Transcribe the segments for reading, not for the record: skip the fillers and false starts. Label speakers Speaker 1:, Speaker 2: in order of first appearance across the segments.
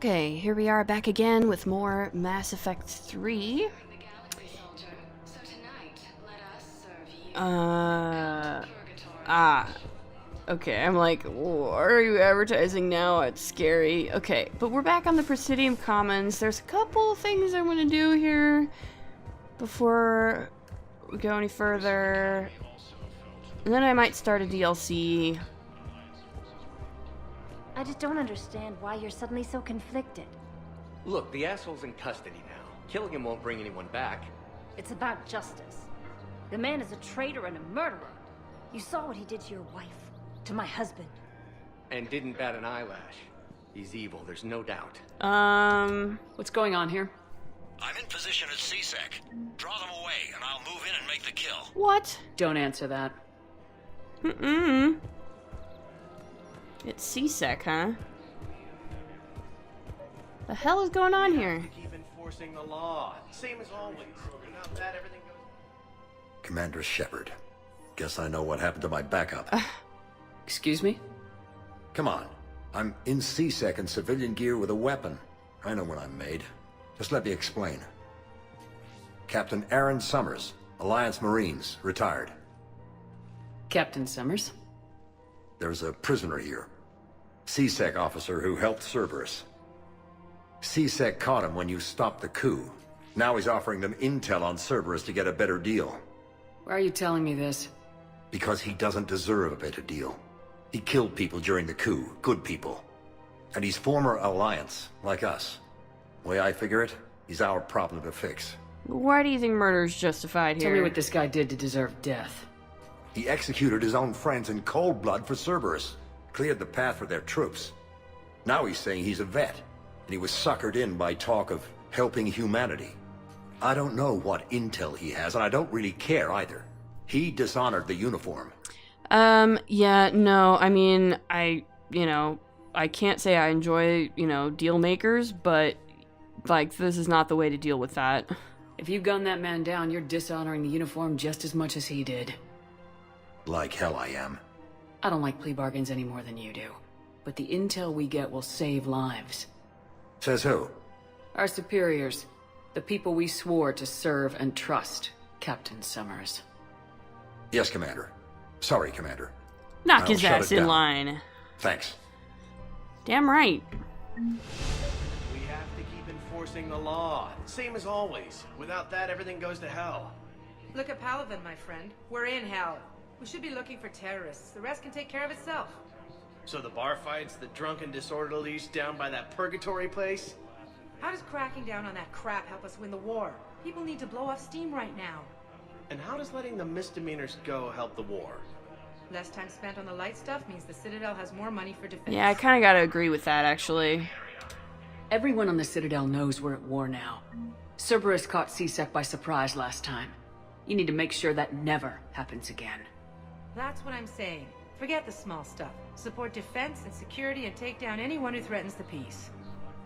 Speaker 1: Okay, here we are back again with more Mass Effect 3. Okay, I'm like, why are you advertising now? It's scary. Okay, but we're back on the Presidium Commons. There's a couple things I want to do here before we go any further. And then I might start a DLC.
Speaker 2: I just don't understand why you're suddenly so conflicted.
Speaker 3: Look, the asshole's in custody now. Killing him won't bring anyone back.
Speaker 2: It's about justice. The man is a traitor and a murderer. You saw what he did to your wife, to my husband.
Speaker 3: And didn't bat an eyelash. He's evil, there's no doubt.
Speaker 1: What's going on here?
Speaker 4: I'm in position at CSEC. Draw them away, and I'll move in and make the kill.
Speaker 1: What?
Speaker 5: Don't answer that.
Speaker 1: It's CSEC, huh? The hell is going on here?
Speaker 6: Keep enforcing the law, same as always. Without that, everything goes.
Speaker 7: Commander Shepard. Guess I know what happened to my backup.
Speaker 5: Excuse me?
Speaker 7: Come on. I'm in CSEC in civilian gear with a weapon. I know when I'm made. Just let me explain. Captain Aaron Summers, Alliance Marines, retired.
Speaker 5: Captain Summers?
Speaker 7: There's a prisoner here. CSEC officer who helped Cerberus. CSEC caught him when you stopped the coup. Now he's offering them intel on Cerberus to get a better deal.
Speaker 5: Why are you telling me this?
Speaker 7: Because he doesn't deserve a better deal. He killed people during the coup, good people. And he's former Alliance, like us. Way I figure it, he's our problem to fix.
Speaker 1: Why do you think murder is justified here?
Speaker 5: Tell me what this guy did to deserve death.
Speaker 7: He executed his own friends in cold blood for Cerberus. Cleared the path for their troops. Now he's saying he's a vet, and he was suckered in by talk of helping humanity. I don't know what intel he has, and I don't really care either. He dishonored the uniform.
Speaker 1: Yeah, no, I mean, I can't say I enjoy, deal makers, but, like, this is not the way to deal with that.
Speaker 5: If you gun that man down, you're dishonoring the uniform just as much as he did.
Speaker 7: Like hell I am.
Speaker 5: I don't like plea bargains any more than you do. But the intel we get will save lives.
Speaker 7: Says who?
Speaker 5: Our superiors. The people we swore to serve and trust, Captain Summers.
Speaker 7: Yes, Commander. Sorry, Commander.
Speaker 1: Knock
Speaker 7: I'll
Speaker 1: his
Speaker 7: shut
Speaker 1: ass
Speaker 7: it
Speaker 1: in
Speaker 7: down.
Speaker 1: line.
Speaker 7: Thanks.
Speaker 1: Damn right.
Speaker 6: We have to keep enforcing the law, same as always. Without that, everything goes to hell.
Speaker 8: Look at Paladin, my friend. We're in hell. We should be looking for terrorists. The rest can take care of itself.
Speaker 6: So the bar fights, the drunken disorderlies down by that purgatory place?
Speaker 8: How does cracking down on that crap help us win the war? People need to blow off steam right now.
Speaker 6: And how does letting the misdemeanors go help the war?
Speaker 8: Less time spent on the light stuff means the Citadel has more money for defense.
Speaker 1: Yeah, I kind of gotta agree with that, actually.
Speaker 5: Everyone on the Citadel knows we're at war now. Cerberus caught CSEC by surprise last time. You need to make sure that never happens again.
Speaker 8: That's what I'm saying. Forget the small stuff. Support defense and security and take down anyone who threatens the peace.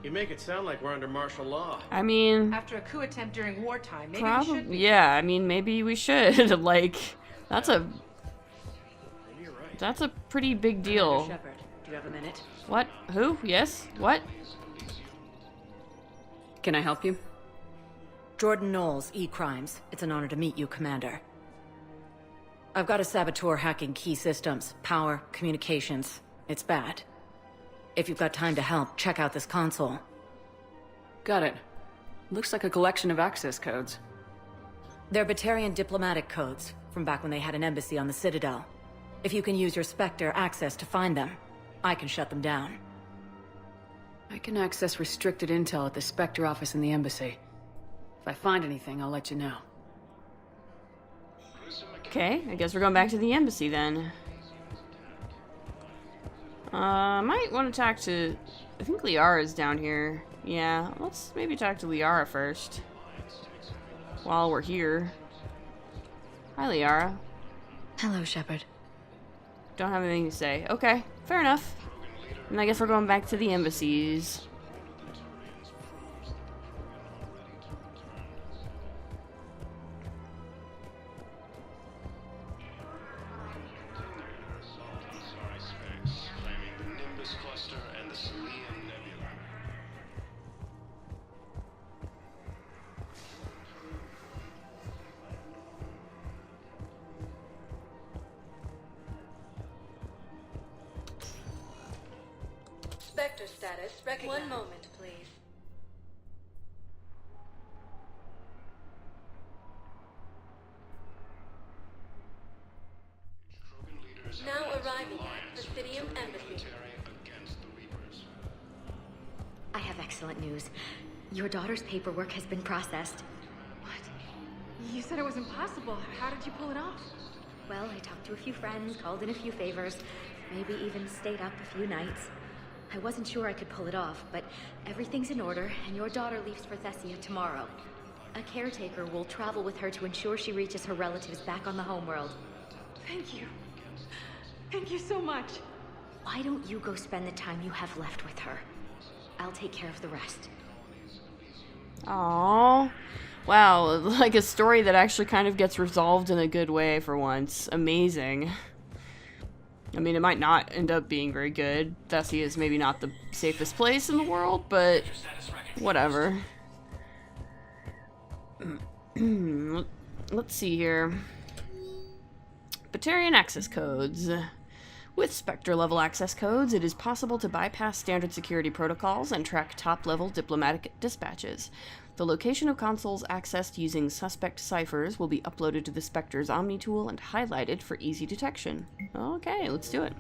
Speaker 6: You make it sound like we're under martial law.
Speaker 1: I mean,
Speaker 8: After a coup attempt during wartime, maybe we should
Speaker 1: probably,
Speaker 8: be.
Speaker 1: yeah, I mean, maybe we should. Like, that's a pretty big deal.
Speaker 2: Shepard, do you have a minute?
Speaker 1: What? Who? Yes? What?
Speaker 5: Can I help you?
Speaker 9: Jordan Knowles, E-Crimes. It's an honor to meet you, Commander. I've got a saboteur hacking key systems, power, communications. It's bad. If you've got time to help, check out this console.
Speaker 5: Got it. Looks like a collection of access codes.
Speaker 9: They're Batarian diplomatic codes, from back when they had an embassy on the Citadel. If you can use your Spectre access to find them, I can shut them down.
Speaker 5: I can access restricted intel at the Spectre office in the embassy. If I find anything, I'll let you know.
Speaker 1: Okay, I guess we're going back to the embassy then. Might want to talk to... I think Liara's down here. Yeah, let's maybe talk to Liara first. While we're here. Hi, Liara.
Speaker 9: Hello, Shepard.
Speaker 1: Don't have anything to say. Okay, fair enough. And I guess we're going back to the embassies.
Speaker 9: Spectre status recognized. One moment, please. Now arriving at Presidium Embassy.
Speaker 10: I have excellent news. Your daughter's paperwork has been processed.
Speaker 11: What? You said it was impossible. How did you pull it off?
Speaker 10: Well, I talked to a few friends, called in a few favors, maybe even stayed up a few nights. I wasn't sure I could pull it off, but everything's in order, and your daughter leaves for Thessia tomorrow. A caretaker will travel with her to ensure she reaches her relatives back on the homeworld.
Speaker 11: Thank you. Thank you so much.
Speaker 10: Why don't you go spend the time you have left with her? I'll take care of the rest.
Speaker 1: Aww. Wow, like a story that actually kind of gets resolved in a good way for once. Amazing. I mean, it might not end up being very good. Thessia is maybe not the safest place in the world, but whatever. Let's see here. Batarian access codes. With Spectre-level access codes, it is possible to bypass standard security protocols and track top-level diplomatic dispatches. The location of consoles accessed using suspect ciphers will be uploaded to the Spectre's Omni tool and highlighted for easy detection. Okay, let's do it.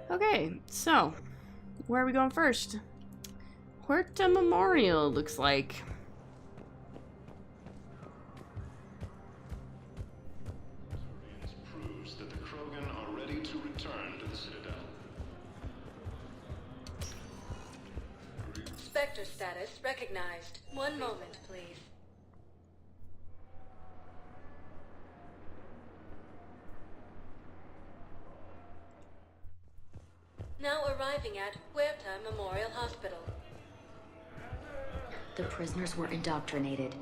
Speaker 1: Okay, so, where are we going first? Huerta Memorial, looks like.
Speaker 12: Proves that the Krogan are ready to return to the Citadel.
Speaker 9: Spectre status recognized. One moment, please. Now arriving at Huerta Memorial Hospital.
Speaker 10: The prisoners were indoctrinated.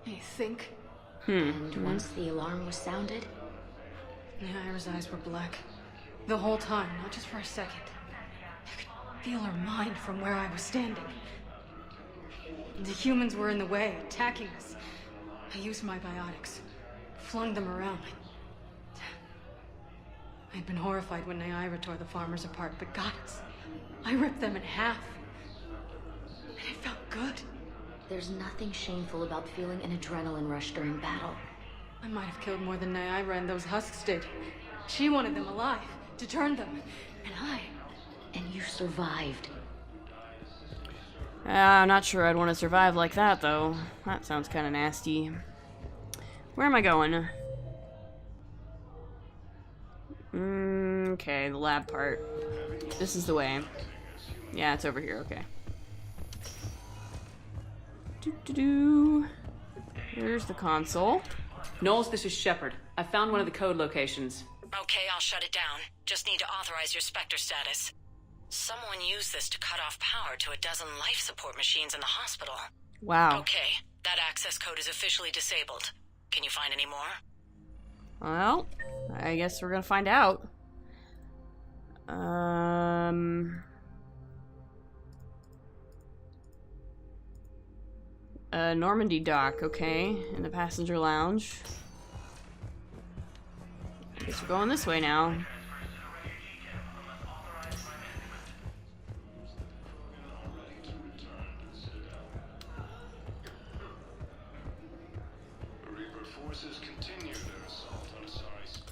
Speaker 11: You think?
Speaker 10: And once the alarm was sounded...
Speaker 11: Ira's eyes were black. The whole time, not just for a second. I could feel her mind from where I was standing. The humans were in the way, attacking us. I used my biotics. Flung them around. I'd been horrified when Ira tore the farmers apart, but gods, I ripped them in half. And it felt good.
Speaker 10: There's nothing shameful about feeling an adrenaline rush during battle.
Speaker 11: I might have killed more than Ira and those husks did. She wanted them alive, to turn them, and I...
Speaker 10: And you survived.
Speaker 1: I'm not sure I'd want to survive like that, though. That sounds kind of nasty. Where am I going? Okay, the lab part. This is the way. Yeah, it's over here, okay. Here's the console.
Speaker 5: Knowles, this is Shepard. I found one of the code locations.
Speaker 9: Okay, I'll shut it down. Just need to authorize your Spectre status. Someone used this to cut off power to a dozen life support machines in the hospital.
Speaker 1: Wow.
Speaker 9: Okay, that access code is officially disabled. Can you find any more?
Speaker 1: Well, I guess we're gonna find out. Normandy dock, okay. In the passenger lounge. I guess we're going this way now.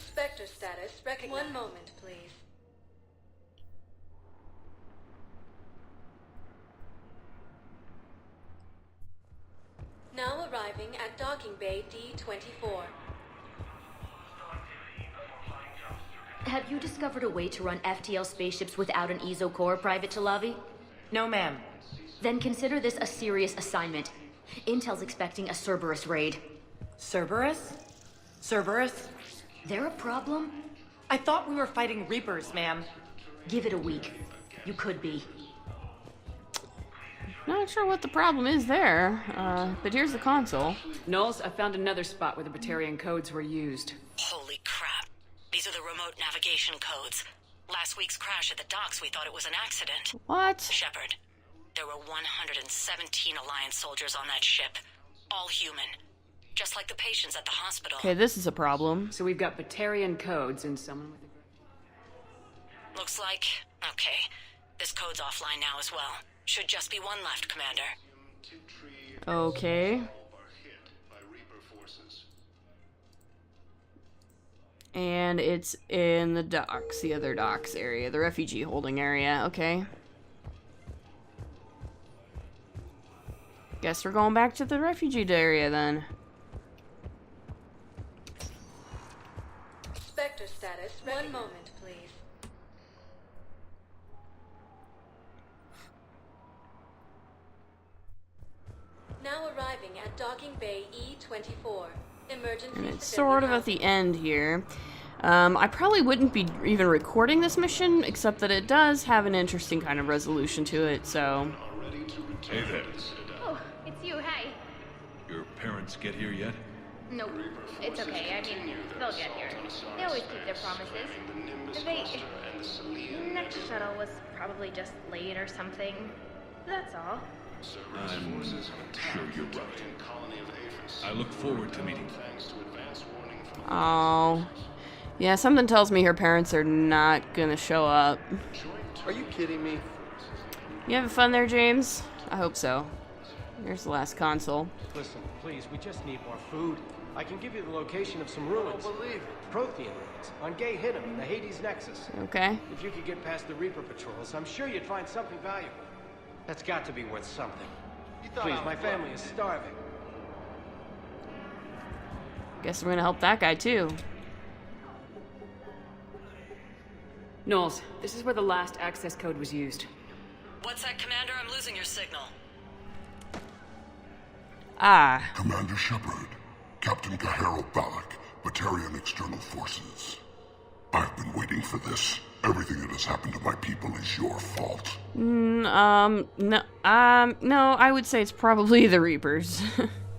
Speaker 9: Spectre status recognized. One moment, please. Now arriving at docking bay D-24.
Speaker 10: Have you discovered a way to run FTL spaceships without an ESO core, Private Talavi?
Speaker 13: No, ma'am.
Speaker 10: Then consider this a serious assignment. Intel's expecting a Cerberus raid.
Speaker 13: Cerberus? Cerberus?
Speaker 10: They're a problem?
Speaker 13: I thought we were fighting Reapers, ma'am.
Speaker 10: Give it a week. You could be.
Speaker 1: Not sure what the problem is there, but here's the console.
Speaker 5: Knowles, I found another spot where the Batarian codes were used.
Speaker 9: Holy crap. These are the remote navigation codes. Last week's crash at the docks, we thought it was an accident.
Speaker 1: What?
Speaker 9: Shepard, there were
Speaker 5: were 117 Alliance soldiers on that ship. All human. Just like the patients at the hospital.
Speaker 1: Okay, this is a problem.
Speaker 5: So we've got Batarian codes and someone with a... Looks like... Okay. This code's offline now as well. Should just be one left, Commander.
Speaker 1: Okay. And it's in the docks, the other docks area, the refugee holding area, okay. Guess we're going back to the refugee area then.
Speaker 9: Spectre status. One moment, please. Now arriving at Docking Bay E-24. Emergency.
Speaker 1: And it's sort of at the end here. I probably wouldn't be even recording this mission, except that it does have an interesting kind of resolution to it, so...
Speaker 14: Hey there.
Speaker 10: Oh, it's you, hi.
Speaker 14: Your parents get here yet?
Speaker 10: Nope, it's okay. I mean, they'll get here. They always keep their promises. Next shuttle was probably just late or something. That's all.
Speaker 14: I'm sure you're right. I look forward to meeting them.
Speaker 1: Oh. Yeah, something tells me her parents are not gonna show up.
Speaker 6: Are you kidding me?
Speaker 1: You having fun there, James? I hope so. Here's the last console.
Speaker 6: Listen, please, we just need more food. I can give you the location of some ruins. Oh, believe it. Prothean ruins on Gay Hinnom in the Hades Nexus.
Speaker 1: Okay.
Speaker 6: If you could get past the Reaper patrols, I'm sure you'd find something valuable. That's got to be worth something. Please, my family is starving.
Speaker 1: Guess we're gonna help that guy too.
Speaker 5: Knowles, this is where the last access code was used.
Speaker 15: What's that, Commander? I'm losing your signal.
Speaker 1: Ah.
Speaker 16: Commander Shepard, Captain Kaharo Balak, Batarian External Forces. I've been waiting for this. Everything that has happened to my people is your fault.
Speaker 1: No, I would say it's probably the Reapers.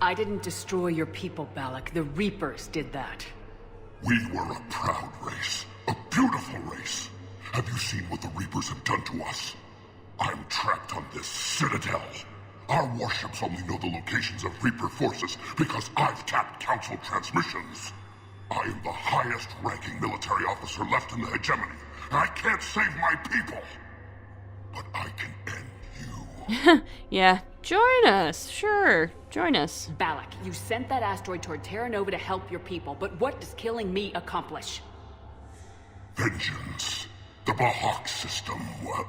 Speaker 5: I didn't destroy your people, Balak. The Reapers did that.
Speaker 16: We were a proud race. A beautiful race. Have you seen what the Reapers have done to us? I'm trapped on this citadel. Our warships only know the locations of Reaper forces because I've tapped Council transmissions. I am the highest-ranking military officer left in the hegemony, and I can't save my people. But I can end you.
Speaker 1: Yeah, join us. Sure, join us.
Speaker 5: Balak, you sent that asteroid toward Terra Nova to help your people, but what does killing me accomplish?
Speaker 16: Vengeance. The Bahak system, what?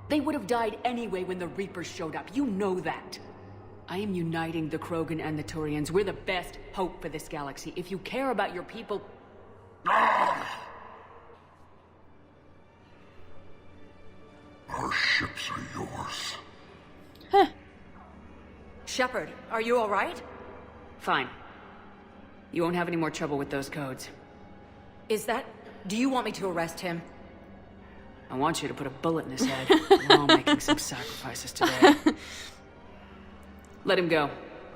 Speaker 5: They would have died anyway when the Reapers showed up. You know that. I am uniting the Krogan and the Turians. We're the best hope for this galaxy. If you care about your people...
Speaker 16: Ah! Our ships are yours.
Speaker 9: Huh. Shepard, are you all right?
Speaker 5: Fine. You won't have any more trouble with those codes.
Speaker 9: Is that... Do you want me to arrest him?
Speaker 5: I want you to put a bullet in his head. We're all making some sacrifices today. Let him go.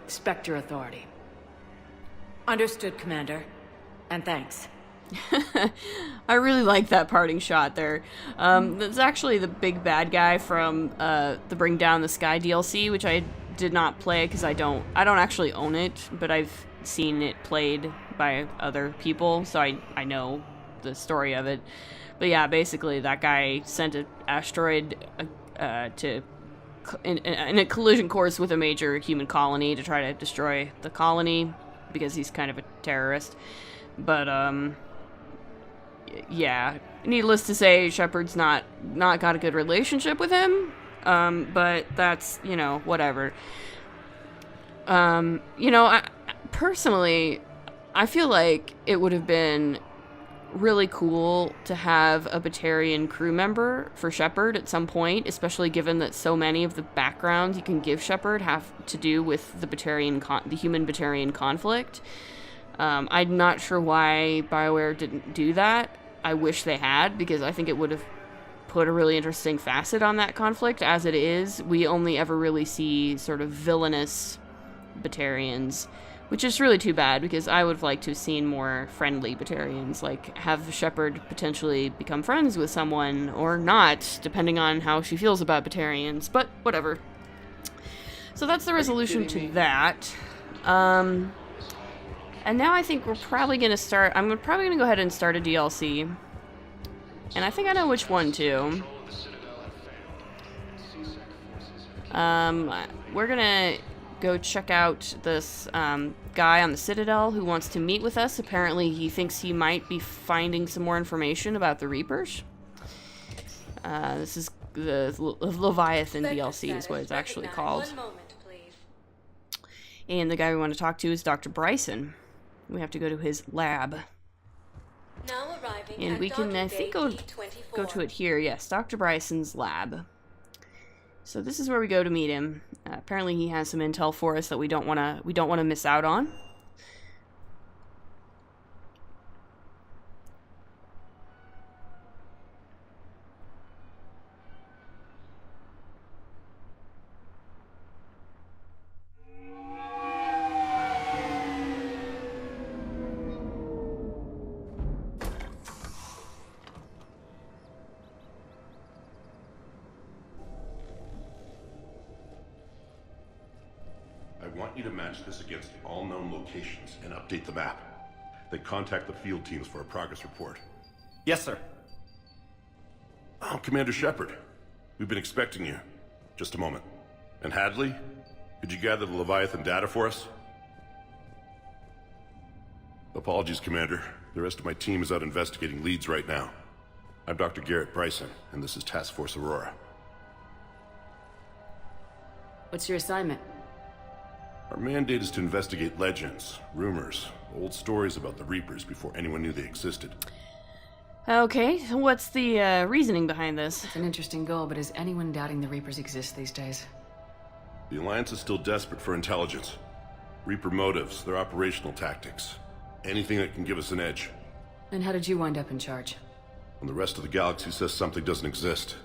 Speaker 5: Spectre authority.
Speaker 9: Understood, Commander. And thanks.
Speaker 1: I really like that parting shot there. That's actually the big bad guy from the Bring Down the Sky DLC, which I did not play because I don't actually own it, but I've seen it played by other people, so I know the story of it. But yeah, basically that guy sent an asteroid in a collision course with a major human colony to try to destroy the colony because he's kind of a terrorist. But yeah, needless to say, Shepard's not got a good relationship with him. But that's, you know, whatever. You know, personally, I feel like it would have been really cool to have a Batarian crew member for Shepard at some point, especially given that so many of the backgrounds you can give Shepard have to do with the the human Batarian conflict. I'm not sure why BioWare didn't do that. I wish they had, because I think it would have put a really interesting facet on that conflict. As it is, we only ever really see sort of villainous Batarians, which is really too bad, because I would have liked to have seen more friendly Batarians, like have Shepard potentially become friends with someone, or not, depending on how she feels about Batarians, but whatever. So that's the resolution to that. And now I think we're probably going to start... I'm probably going to go ahead and start a DLC. And I think I know which one, too. We're going to go check out this guy on the Citadel who wants to meet with us. Apparently, he thinks he might be finding some more information about the Reapers. This is the Leviathan DLC is what it's actually called. And the guy we want to talk to is Dr. Bryson. We have to go to his lab. And we can, I think, go to it here. Yes, Dr. Bryson's lab. So this is where we go to meet him. Apparently he has some intel for us that we don't want to miss out on.
Speaker 17: I want you to match this against all known locations and update the map. Then contact the field teams for a progress report.
Speaker 6: Yes, sir.
Speaker 17: Oh, Commander Shepard. We've been expecting you. Just a moment. And Hadley? Could you gather the Leviathan data for us? Apologies, Commander. The rest of my team is out investigating leads right now. I'm Dr. Garrett Bryson, and this is Task Force Aurora.
Speaker 5: What's your assignment?
Speaker 17: Our mandate is to investigate legends, rumors, old stories about the Reapers before anyone knew they existed.
Speaker 1: Okay, what's the reasoning behind this?
Speaker 5: It's an interesting goal, but is anyone doubting the Reapers exist these days?
Speaker 17: The Alliance is still desperate for intelligence. Reaper motives, their operational tactics. Anything that can give us an edge.
Speaker 5: And how did you wind up in charge?
Speaker 17: When the rest of the galaxy says something doesn't exist,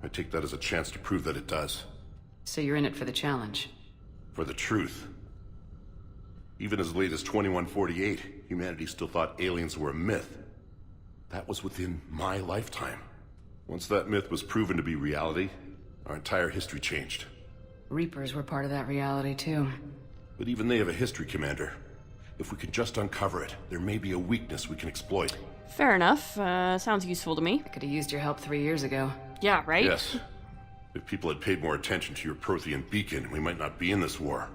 Speaker 17: I take that as a chance to prove that it does.
Speaker 5: So you're in it for the challenge?
Speaker 17: For the truth. Even as late as 2148, humanity still thought aliens were a myth. That was within my lifetime. Once that myth was proven to be reality, our entire history changed.
Speaker 5: Reapers were part of that reality, too.
Speaker 17: But even they have a history, Commander. If we can just uncover it, there may be a weakness we can exploit.
Speaker 1: Fair enough. Sounds useful to me.
Speaker 5: I could have used your help 3 years ago.
Speaker 1: Yeah, right?
Speaker 17: Yes. If people had paid more attention to your Prothean beacon, we might not be in this war.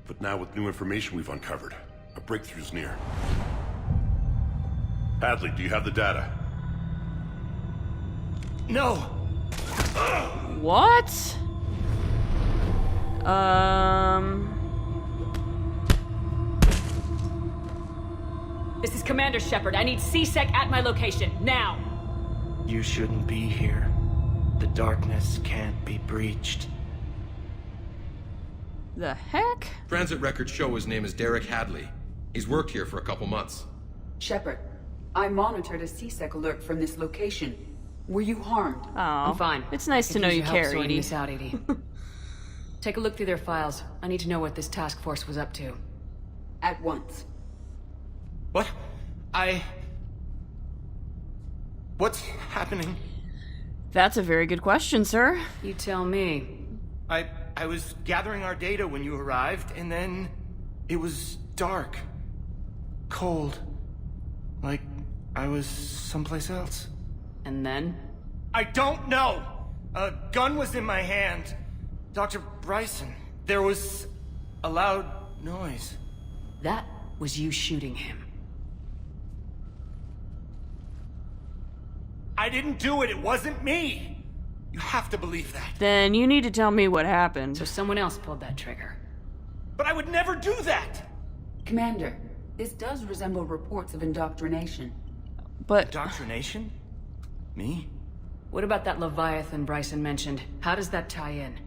Speaker 17: But now with new information we've uncovered, a breakthrough's near. Hadley, do you have the data?
Speaker 6: No!
Speaker 1: What?
Speaker 5: This is Commander Shepard. I need CSEC at my location, now!
Speaker 6: You shouldn't be here. The darkness can't be breached.
Speaker 1: The heck?
Speaker 18: Transit records show his name is Derek Hadley. He's worked here for a couple months.
Speaker 19: Shepard, I monitored a CSEC alert from this location. Were you harmed?
Speaker 1: Oh,
Speaker 5: I'm fine.
Speaker 1: It's nice to know you care,
Speaker 5: sorting
Speaker 1: Edie.
Speaker 5: this out, Edie. Take a look through their files. I need to know what this task force was up to.
Speaker 19: At once.
Speaker 6: What? What's happening?
Speaker 1: That's a very good question, sir.
Speaker 5: You tell me.
Speaker 6: I was gathering our data when you arrived, and then it was dark. Cold. Like I was someplace else.
Speaker 5: And then?
Speaker 6: I don't know! A gun was in my hand. Dr. Bryson, there was a loud noise.
Speaker 5: That was you shooting him.
Speaker 6: I didn't do it, it wasn't me! You have to believe that.
Speaker 1: Then you need to tell me what happened.
Speaker 5: So someone else pulled that trigger.
Speaker 6: But I would never do that!
Speaker 19: Commander, this does resemble reports of indoctrination.
Speaker 1: But...
Speaker 6: Indoctrination? Me?
Speaker 5: What about that Leviathan Bryson mentioned? How does that tie in?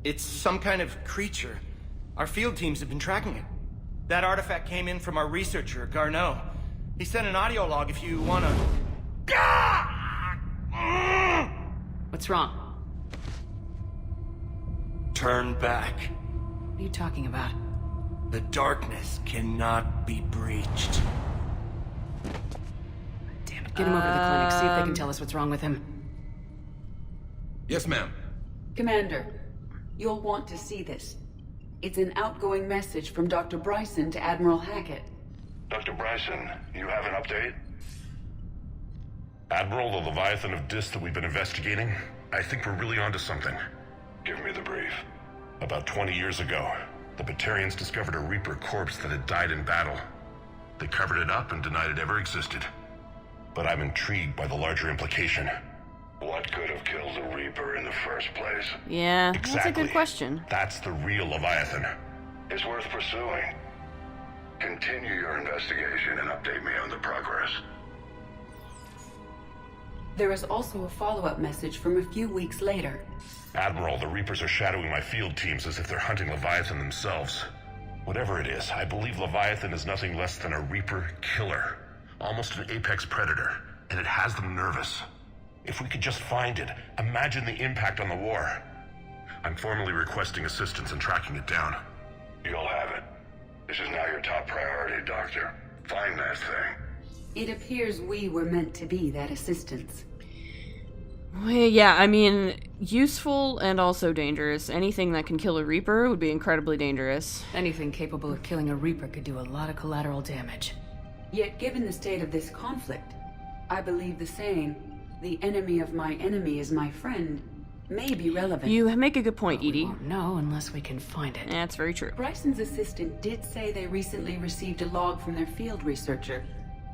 Speaker 6: It's some kind of creature. Our field teams have been tracking it. That artifact came in from our researcher, Garneau. He sent an audio log if you wanna...
Speaker 5: What's wrong?
Speaker 6: Turn back.
Speaker 5: What are you talking about?
Speaker 6: The darkness cannot be breached.
Speaker 5: Damn it. Get him over to the clinic. See if they can tell us what's wrong with him.
Speaker 18: Yes, ma'am.
Speaker 19: Commander, you'll want to see this. It's an outgoing message from Dr. Bryson to Admiral Hackett.
Speaker 16: Dr. Bryson, you have an update?
Speaker 17: Admiral, the Leviathan of Dis that we've been investigating, I think we're really onto something.
Speaker 16: Give me the brief.
Speaker 17: About 20 years ago, the Batarians discovered a Reaper corpse that had died in battle. They covered it up and denied it ever existed. But I'm intrigued by the larger implication.
Speaker 16: What could have killed the Reaper in the first place?
Speaker 1: Yeah,
Speaker 17: Exactly.
Speaker 1: that's a good question.
Speaker 17: That's the real Leviathan.
Speaker 16: It's worth pursuing. Continue your investigation and update me on the progress.
Speaker 19: There is also a follow-up message from a few weeks later.
Speaker 17: Admiral, the Reapers are shadowing my field teams as if they're hunting Leviathan themselves. Whatever it is, I believe Leviathan is nothing less than a Reaper killer. Almost an apex predator, and it has them nervous. If we could just find it, imagine the impact on the war. I'm formally requesting assistance in tracking it down.
Speaker 16: You'll have it. This is now your top priority, Doctor. Find that thing.
Speaker 19: It appears we were meant to be that assistance.
Speaker 1: Well, yeah, I mean, useful and also dangerous. Anything that can kill a Reaper would be incredibly dangerous.
Speaker 5: Anything capable of killing a Reaper could do a lot of collateral damage.
Speaker 19: Yet, given the state of this conflict, I believe the saying, "The enemy of my enemy is my friend," may be relevant.
Speaker 1: You make a good point, Edie.
Speaker 5: We won't know unless we can find it.
Speaker 1: That's very true.
Speaker 19: Bryson's assistant did say they recently received a log from their field researcher.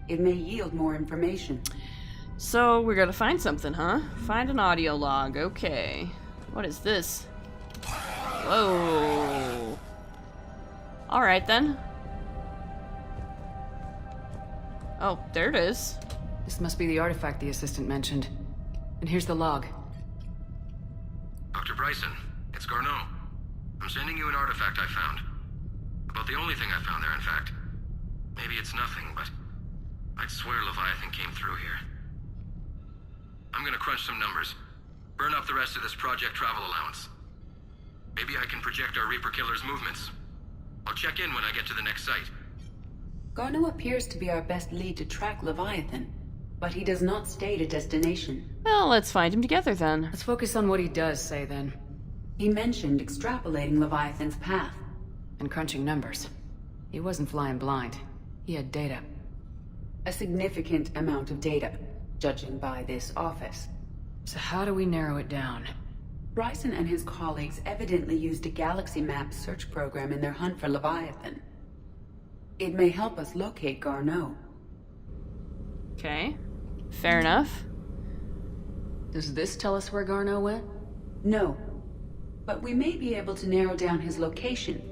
Speaker 19: It may yield more information.
Speaker 1: So, we gotta find something, huh? Find an audio log. Okay. What is this? Whoa. Alright then. Oh, there it is.
Speaker 5: This must be the artifact the assistant mentioned. And here's the log.
Speaker 18: Dr. Bryson, it's Garneau. I'm sending you an artifact I found. About the only thing I found there, in fact. Maybe it's nothing, but I'd swear Leviathan came through here. I'm gonna crunch some numbers. Burn up the rest of this project travel allowance. Maybe I can project our Reaper killer's movements. I'll check in when I get to the next site.
Speaker 19: Garneau appears to be our best lead to track Leviathan, but he does not state a destination.
Speaker 1: Well, let's find him together then.
Speaker 5: Let's focus on what he does say then.
Speaker 19: He mentioned extrapolating Leviathan's path.
Speaker 5: And crunching numbers. He wasn't flying blind. He had data.
Speaker 19: A significant amount of data, judging by this office.
Speaker 5: So how do we narrow it down?
Speaker 19: Bryson and his colleagues evidently used a galaxy map search program in their hunt for Leviathan. It may help us locate Garneau.
Speaker 1: Okay. Fair enough.
Speaker 5: Does this tell us where Garneau went?
Speaker 19: No. But we may be able to narrow down his location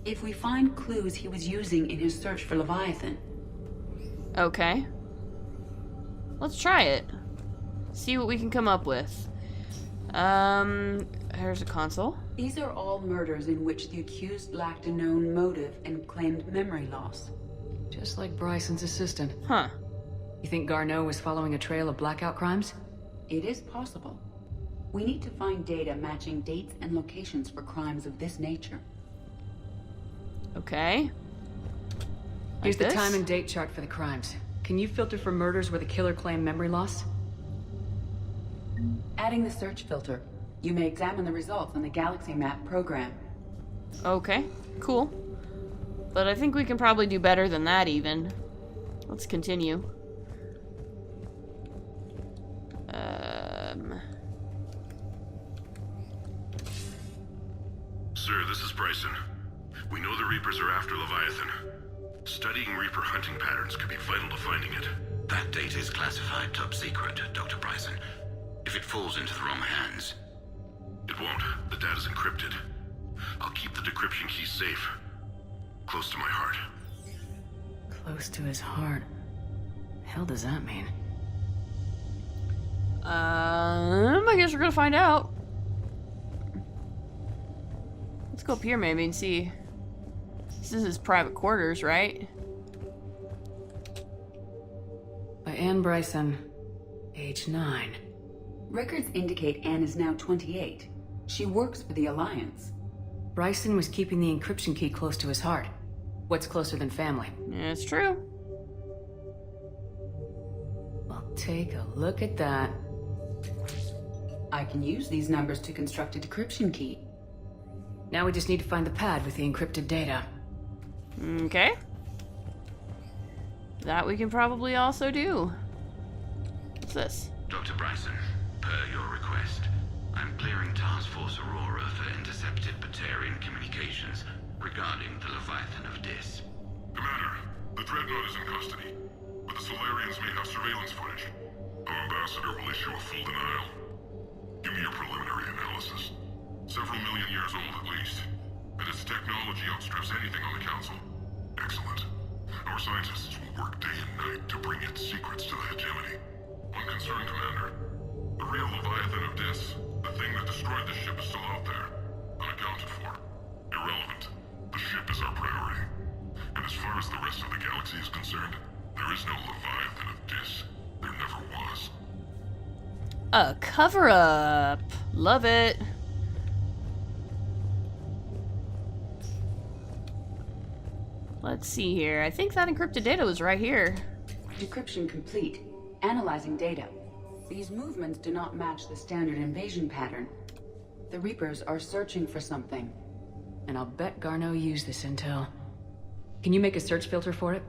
Speaker 19: if we find clues he was using in his search for Leviathan.
Speaker 1: Okay. Let's try it. See what we can come up with. Here's a console.
Speaker 19: These are all murders in which the accused lacked a known motive and claimed memory loss.
Speaker 5: Just like Bryson's assistant.
Speaker 1: Huh.
Speaker 5: You think Garneau was following a trail of blackout crimes?
Speaker 19: It is possible. We need to find data matching dates and locations for crimes of this nature.
Speaker 1: Okay.
Speaker 5: Here's the
Speaker 1: this?
Speaker 5: time and date chart for the crimes. Can you filter for murders where the killer claimed memory loss?
Speaker 19: Adding the search filter, you may examine the results on the Galaxy Map program.
Speaker 1: Okay, cool. But I think we can probably do better than that even. Let's continue.
Speaker 17: Sir, this is Bryson. We know the Reapers are after Leviathan. Studying Reaper hunting patterns could be vital to finding it.
Speaker 4: That data is classified top secret, Dr. Bryson. If it falls into the wrong hands...
Speaker 17: It won't. The data's encrypted. I'll keep the decryption key safe. Close to my heart.
Speaker 5: Close to his heart. The hell does that mean?
Speaker 1: I guess we're gonna find out. Let's go up here maybe and see. This is his private quarters, right?
Speaker 5: By Anne Bryson, age 9.
Speaker 19: Records indicate Anne is now 28. She works for the Alliance.
Speaker 5: Bryson was keeping the encryption key close to his heart. What's closer than family?
Speaker 1: Yeah, it's true.
Speaker 5: Well, take a look at that.
Speaker 19: I can use these numbers to construct a decryption key.
Speaker 9: Now we just need to find the pad with the encrypted data.
Speaker 1: Okay. That we can probably also do. What's this?
Speaker 4: Dr. Bryson, per your request, I'm clearing Task Force Aurora for intercepted Batarian communications regarding the Leviathan of Dis.
Speaker 16: Commander, the Dreadnought is in custody, but the Solarians may have surveillance footage. Our ambassador will issue a full denial. Give me your preliminary analysis. Several million years old at least, and its technology outstrips anything on the Council. Excellent. Our scientists will work day and night to bring its secrets to the hegemony. One concern, Commander. The real Leviathan of Dis, the thing that destroyed the ship, is still out there. Unaccounted for. Irrelevant. The ship is our priority. And as far as the rest of the galaxy is concerned, there is no Leviathan of Dis. There never was.
Speaker 1: A cover-up. Love it. Let's see here. I think that encrypted data was right here.
Speaker 19: Decryption complete. Analyzing data. These movements do not match the standard invasion pattern. The Reapers are searching for something.
Speaker 9: And I'll bet Garneau used this intel. Can you make a search filter for it?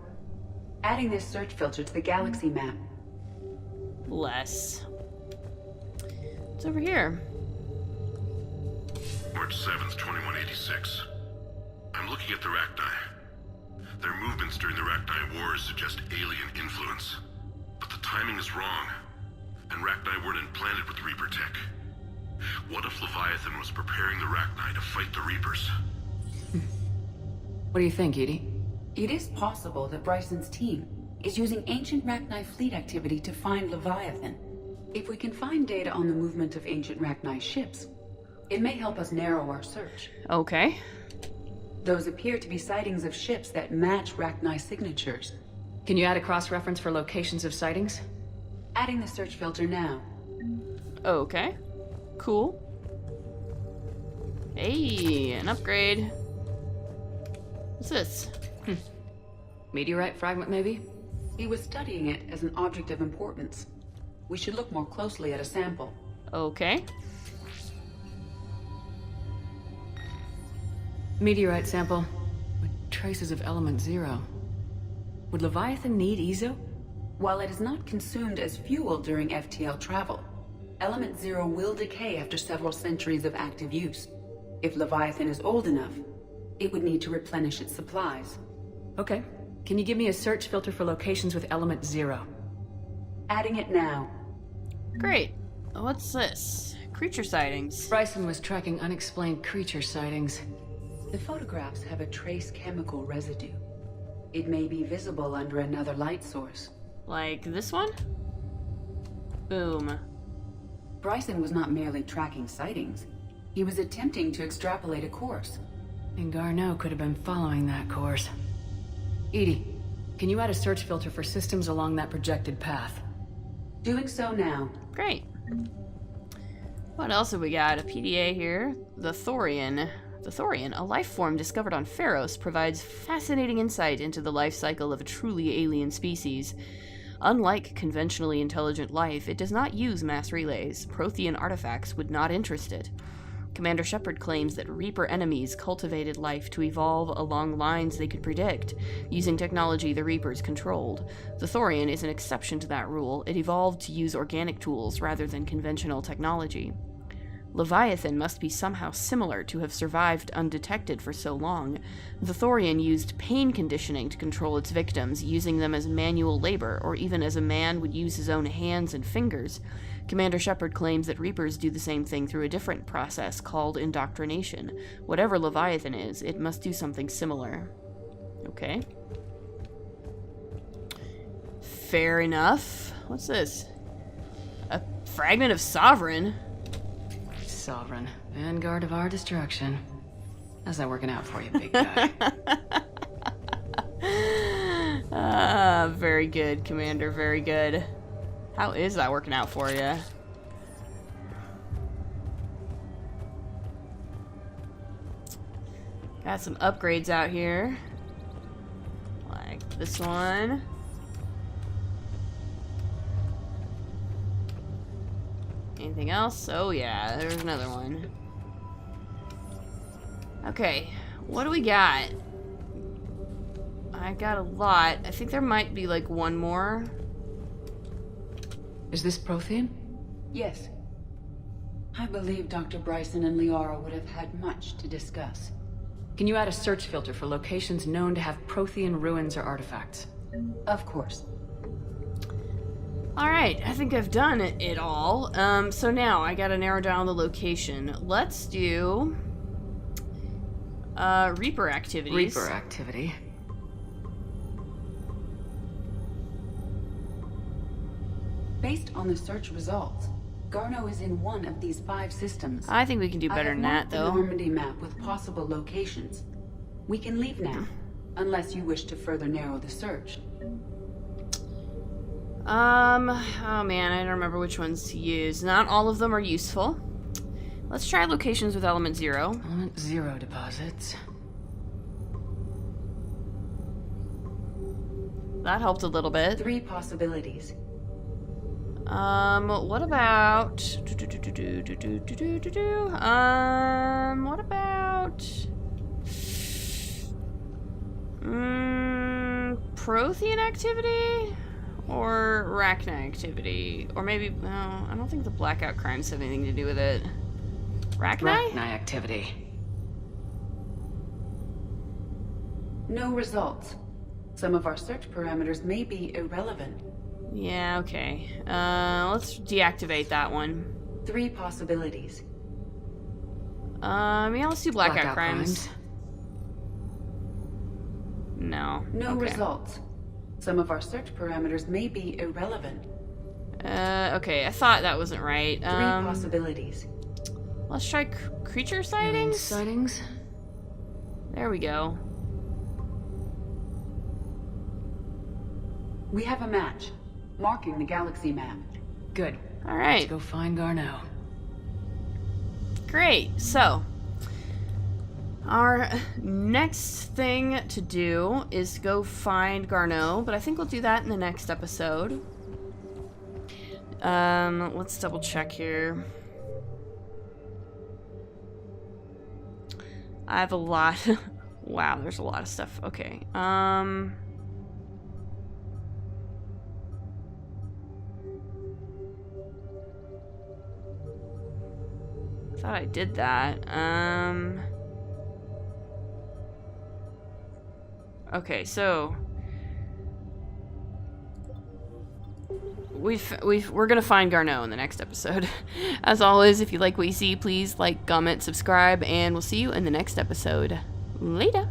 Speaker 19: Adding this search filter to the galaxy map.
Speaker 1: Less. What's over here?
Speaker 17: March 7th, 2186. I'm looking at the Rachni. Their movements during the Rachni Wars suggest alien influence. But the timing is wrong. And Rachni weren't implanted with Reaper tech. What if Leviathan was preparing the Rachni to fight the Reapers?
Speaker 9: What do you think, Edie?
Speaker 19: It is possible that Bryson's team is using ancient Rachni fleet activity to find Leviathan. If we can find data on the movement of ancient Rachni ships, it may help us narrow our search.
Speaker 1: Okay.
Speaker 19: Those appear to be sightings of ships that match Rachni signatures.
Speaker 9: Can you add a cross-reference for locations of sightings?
Speaker 19: Adding the search filter now.
Speaker 1: Okay. Cool. Hey, an upgrade. What's this?
Speaker 9: Meteorite fragment, maybe?
Speaker 19: He was studying it as an object of importance. We should look more closely at a sample.
Speaker 1: Okay.
Speaker 9: Meteorite sample with traces of element 0. Would Leviathan need Ezo?
Speaker 19: While it is not consumed as fuel during FTL travel, element 0 will decay after several centuries of active use. If Leviathan is old enough, it would need to replenish its supplies.
Speaker 9: Okay. Can you give me a search filter for locations with element 0?
Speaker 19: Adding it now.
Speaker 1: Great. What's this? Creature sightings.
Speaker 9: Bryson was tracking unexplained creature sightings.
Speaker 19: The photographs have a trace chemical residue. It may be visible under another light source.
Speaker 1: Like this one? Boom.
Speaker 19: Bryson was not merely tracking sightings. He was attempting to extrapolate a course.
Speaker 9: And Garneau could have been following that course. Edie, can you add a search filter for systems along that projected path?
Speaker 19: Doing so now.
Speaker 1: Great. What else have we got? A PDA here. The Thorian. The Thorian, a life form discovered on Pharos, provides fascinating insight into the life cycle of a truly alien species. Unlike conventionally intelligent life, it does not use mass relays. Prothean artifacts would not interest it. Commander Shepard claims that Reaper enemies cultivated life to evolve along lines they could predict, using technology the Reapers controlled. The Thorian is an exception to that rule. It evolved to use organic tools rather than conventional technology. Leviathan must be somehow similar to have survived undetected for so long. The Thorian used pain conditioning to control its victims, using them as manual labor, or even as a man would use his own hands and fingers. Commander Shepard claims that Reapers do the same thing through a different process called indoctrination. Whatever Leviathan is, it must do something similar. Okay. Fair enough. What's this? A fragment of Sovereign?
Speaker 9: Sovereign. Vanguard of our destruction. How's that working out for you, big guy?
Speaker 1: Very good, Commander. Very good. How is that working out for you? Got some upgrades out here. Like this one. Anything else? Oh yeah, there's another one. Okay, what do we got? I got a lot. I think there might be like one more.
Speaker 19: Is this Prothean? Yes. I believe Dr. Bryson and Liara would have had much to discuss.
Speaker 5: Can you add a search filter for locations known to have Prothean ruins or artifacts?
Speaker 19: Of course.
Speaker 1: Alright, I think I've done it all. So now I gotta narrow down the location. Let's do Reaper activities.
Speaker 5: Reaper activity.
Speaker 19: Based on the search results, Garneau is in one of these 5 systems.
Speaker 1: I think we can do better than that, though.
Speaker 19: I have marked the Normandy map with possible locations. We can leave now, unless you wish to further narrow the search.
Speaker 1: Oh man, I don't remember which ones to use. Not all of them are useful. Let's try locations with element 0.
Speaker 5: Element 0 deposits.
Speaker 1: That helped a little bit.
Speaker 19: 3 possibilities.
Speaker 1: What about... what about... Prothean activity? Or Rachna activity? Or maybe... No, I don't think the blackout crimes have anything to do with it. Rachni?
Speaker 5: Rachni activity.
Speaker 19: No results. Some of our search parameters may be irrelevant.
Speaker 1: Yeah, okay. Let's deactivate that one.
Speaker 19: 3 possibilities.
Speaker 1: Yeah, let's do blackout crimes. No.
Speaker 19: No results. Some of our search parameters may be irrelevant.
Speaker 1: Okay, I thought that wasn't right.
Speaker 19: 3 possibilities.
Speaker 1: Let's try creature sightings?
Speaker 5: Sightings?
Speaker 1: There we go.
Speaker 19: We have a match, marking the galaxy map.
Speaker 5: Good.
Speaker 1: Alright.
Speaker 5: Let's go find Garneau.
Speaker 1: Great, so our next thing to do is go find Garneau, but I think we'll do that in the next episode. Let's double check here. I have a lot. Wow, there's a lot of stuff. Okay. Thought I did that. Okay, so we're gonna find Garneau in the next episode. As always, if you like what you see, please like, comment, subscribe, and we'll see you in the next episode. Later.